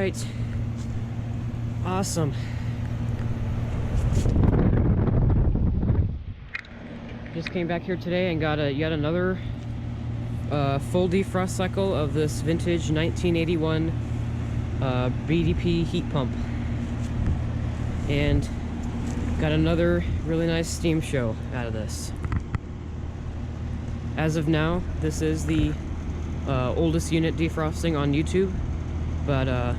right. Awesome. Just came back here today and got yet another full defrost cycle of this vintage 1981 BDP heat pump. And got another really nice steam show out of this. As of now, this is the oldest unit defrosting on YouTube, but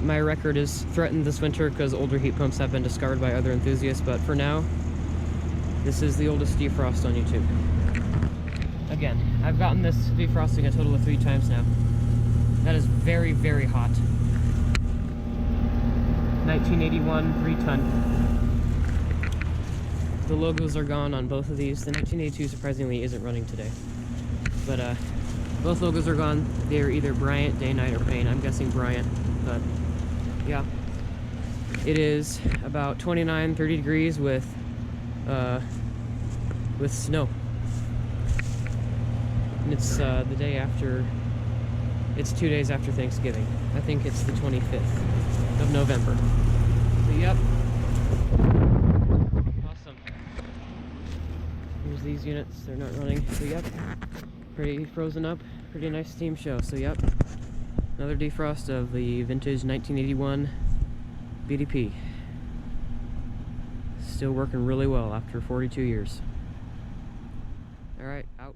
my record is threatened this winter because older heat pumps have been discovered by other enthusiasts, but for now, this is the oldest defrost on YouTube. Again, I've gotten this defrosting a total of 3 times now. That is very, very hot. 1981 3-ton. The logos are gone on both of these. The 1982 surprisingly isn't running today. But both logos are gone. They're either Bryant, Day, Night, or Payne. I'm guessing Bryant, but yeah. It is about 29, 30 degrees with snow. And it's the day after, it's 2 days after Thanksgiving. I think it's the 25th of November. So yep. Awesome. Here's these units, they're not running. So yep. Pretty frozen up, pretty nice steam show. So yep. Another defrost of the vintage 1981 BDP. Still working really well after 42 years. Alright, out.